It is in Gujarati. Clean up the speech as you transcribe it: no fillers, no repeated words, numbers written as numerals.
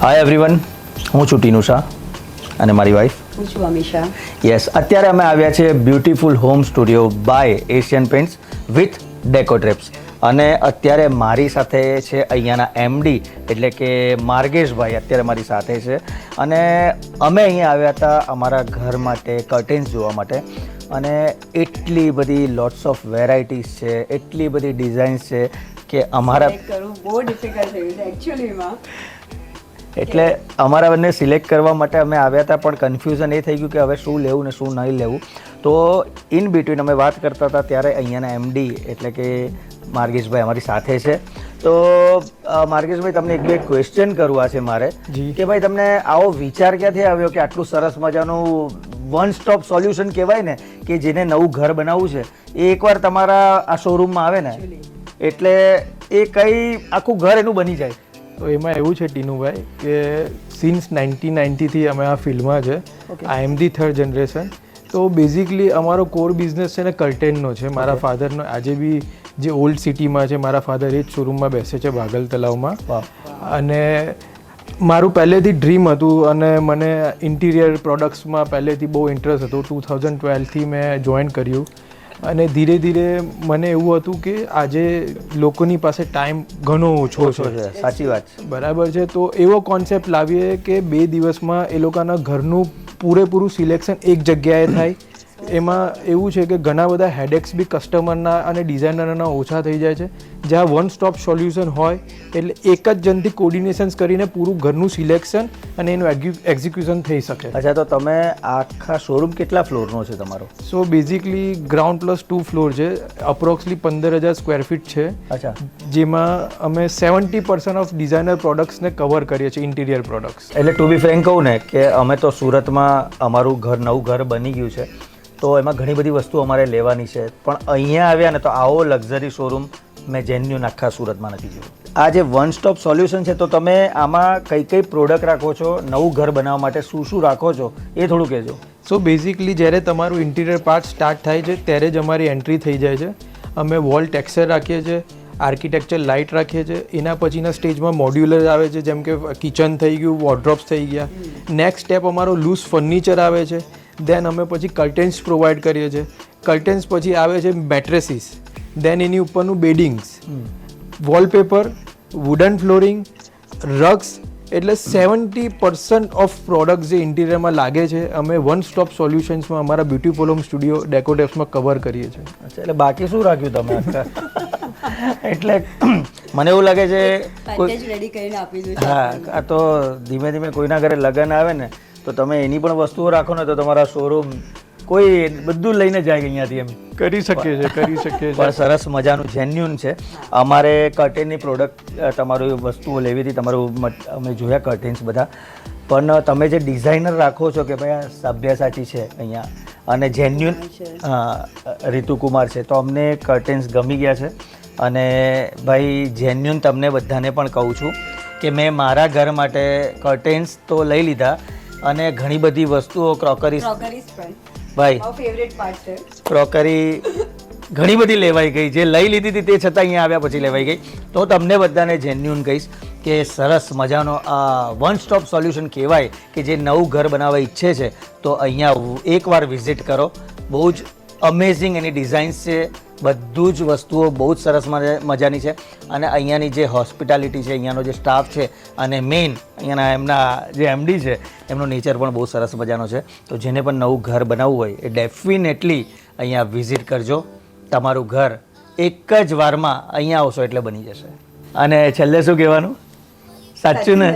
હાય એવરીવન, હું છું ટીનુ શાહ અને મારી વાઈફ હું છું અમીશા. યસ, અત્યારે અમે આવ્યા છીએ beautiful home studio by Asian Paints with ડેકોટ્રેપ્સ. અને અત્યારે મારી સાથે છે અહીંયાના એમડી એટલે કે માર્ગેશભાઈ અત્યારે મારી સાથે છે. અને અમે અહીંયા આવ્યા હતા અમારા ઘર માટે કર્ટેન્સ જોવા માટે. અને એટલી બધી લોટ્સ ઓફ વેરાયટીઝ છે, એટલી બધી ડિઝાઇન્સ છે કે અમારા કરવું બહુ ડિફિકલ્ટ થયું છે એકચ્યુઅલીમાં. એટલે અમારા બંને સિલેક્ટ કરવા માટે અમે આવ્યા હતા, પણ કન્ફ્યુઝન એ થઈ ગયું કે હવે શું લેવું ને શું નહીં લેવું. તો ઇન બિટવીન અમે વાત કરતા હતા ત્યારે અહીંયાના એમડી એટલે કે માર્ગેશભાઈ અમારી સાથે છે. તો માર્ગેશભાઈ, તમને એક બે ક્વેશ્ચન કરવા છે મારે કે ભાઈ તમને આવો વિચાર ક્યાંથી આવ્યો કે આટલું સરસ મજાનું વન સ્ટોપ સોલ્યુશન કહેવાય ને કે જેને નવું ઘર બનાવવું છે એ એકવાર તમારા આ શોરૂમમાં આવે ને એટલે એ કઈ આખું ઘર એનું બની જાય. તો એમાં એવું છે ટીનુભાઈ કે સિન્સ 1990થી અમે આ ફિલ્ડમાં છે. આઈ એમ ધી થર્ડ જનરેશન. તો બેઝિકલી અમારો કોર બિઝનેસ છે ને કર્ટેનનો છે. મારા ફાધરનો આજે બી જે ઓલ્ડ સિટીમાં છે મારા ફાધર એ જ શોરૂમમાં બેસે છે બાગલ તલાવમાં. અને મારું પહેલેથી ડ્રીમ હતું અને મને ઇન્ટિરિયર પ્રોડક્ટ્સમાં પહેલેથી બહુ ઇન્ટરેસ્ટ હતો. 2012થી મેં જોઈન કર્યું અને ધીરે ધીરે મને એવું હતું કે આજે લોકોની પાસે ટાઈમ ઘણો ઓછો છે. સાચી વાત છે. બરાબર છે. તો એવો કોન્સેપ્ટ લાવીએ કે 2 દિવસમાં એ લોકોના ઘરનું પૂરેપૂરું સિલેક્શન એક જગ્યાએ થાય. એમાં એવું છે કે ઘણા બધા હેડેક્સ બી કસ્ટમરના અને ડિઝાઇનરના ઓછા થઈ જાય છે. જ્યાં વન સ્ટોપ સોલ્યુશન હોય એટલે એક જ જણથી કોર્ડિનેશન્સ કરીને પૂરું ઘરનું સિલેક્શન અને એનું એક્ઝિક્યુશન થઈ શકે. અચ્છા, તો તમે આખા શોરૂમ કેટલા ફ્લોરનો છે તમારો? So basically ground plus 2 floor છે. અપ્રોક્સલી 15,000 સ્ક્વેર ફીટ છે. અચ્છા. જેમાં અમે 70% ઓફ ડિઝાઇનર પ્રોડક્ટ્સને કવર કરીએ છીએ, ઇન્ટિરિયર પ્રોડક્ટ્સ. એટલે ટુ બી ફ્રેન્ક કહું ને કે અમે તો સુરતમાં અમારું નવું ઘર બની ગયું છે, તો એમાં ઘણી બધી વસ્તુ અમારે લેવાની છે. પણ અહીંયા આવ્યા ને તો આવો લક્ઝરી શોરૂમ મેં જેન્યુન આખા સુરતમાં નથી જોયું. આ જે વન સ્ટોપ સોલ્યુશન છે, તો તમે આમાં કઈ કઈ પ્રોડક્ટ રાખો છો, નવું ઘર બનાવવા માટે શું શું રાખો છો એ થોડું કહેજો. સો બેઝિકલી જ્યારે તમારું ઇન્ટિરિયર પાર્ટ સ્ટાર્ટ થાય છે ત્યારે જ અમારી એન્ટ્રી થઈ જાય છે. અમે વોલ ટેક્સચર રાખીએ છીએ, આર્કિટેક્ચર લાઇટ રાખીએ છીએ. એના પછીના સ્ટેજમાં મોડ્યુલર આવે છે, જેમ કે કિચન થઈ ગયું, વોર્ડ્રોબ્સ થઈ ગયા. નેક્સ્ટ સ્ટેપ અમારો લૂઝ ફર્નિચર આવે છે. દેન અમે પછી કર્ટેન્સ પ્રોવાઈડ કરીએ છીએ. કર્ટેન્સ પછી આવે છે મેટ્રેસીસ, દેન એની ઉપરનું બેડિંગ્સ, વોલપેપર, વુડન ફ્લોરિંગ, રગ્સ. એટલે 70% ઓફ પ્રોડક્ટ્સ જે ઇન્ટિરિયરમાં લાગે છે અમે વન સ્ટોપ સોલ્યુશન્સમાં અમારા બ્યુટીફુલ હોમ સ્ટુડિયો ડેકોટેપ્સમાં કવર કરીએ છીએ. અચ્છા, એટલે બાકી શું રાખ્યું તમે? એટલે મને એવું લાગે છે પેકેજ રેડી કરીને આપી દઉં. હા, આ તો ધીમે ધીમે કોઈના ઘરે લગ્ન આવે ને તો તમે એની પણ વસ્તુઓ રાખો ને તો તમારા શોરૂમ કોઈ બધું લઈને જાય અહીંયાથી. એમ કરી શકીએ છીએ, કરી શકીએ પણ છીએ. સરસ મજાનું જેન્યુન છે. અમારે કર્ટેનની પ્રોડક્ટ તમારી વસ્તુઓ લેવી હતી, તમારું અમે જોયા કર્ટેન્સ બધા. પણ તમે જે ડિઝાઇનર રાખો છો કે ભાઈ આ સભ્યસાચી છે અહીંયા અને જેન્યુન રીતુકુમાર છે, તો અમને કર્ટેન્સ ગમી ગયા છે. અને ભાઈ જેન્યુન તમને બધાને પણ કહું છું કે મેં મારા ઘર માટે કર્ટેન્સ તો લઈ લીધા અને ઘણી બધી વસ્તુઓ ક્રોકરીઝ પણ ભાઈ મારો ફેવરેટ પાર્ટ છે. ક્રોકરી ઘણી બધી લેવાઈ ગઈ, જે લઈ લીધી હતી તે છતાં અહીંયા આવ્યા પછી લેવાઈ ગઈ. તો તમને બધાને જેન્યુન કહીશ કે સરસ મજાનો આ વન સ્ટોપ સોલ્યુશન કહેવાય કે જે નવું ઘર બનાવવા ઈચ્છે છે તો અહીંયા એકવાર વિઝિટ કરો. બહુ જ અમેઝિંગ એની ડિઝાઇન્સ છે, બધું જ વસ્તુઓ બહુ જ સરસ મજાની છે. અને અહીંયાની જે હોસ્પિટાલિટી છે, અહીંયાનો જે સ્ટાફ છે અને મેઇન અહીંયાના એમના જે એમડી છે એમનો નેચર પણ બહુ સરસ મજાનો છે. તો જેને પણ નવું ઘર બનાવવું હોય એ ડેફિનેટલી અહીંયા વિઝિટ કરજો. તમારું ઘર એક જ વારમાં અહીંયા આવશો એટલે બની જશે. અને છેલ્લે શું કહેવાનું? સાચું ને?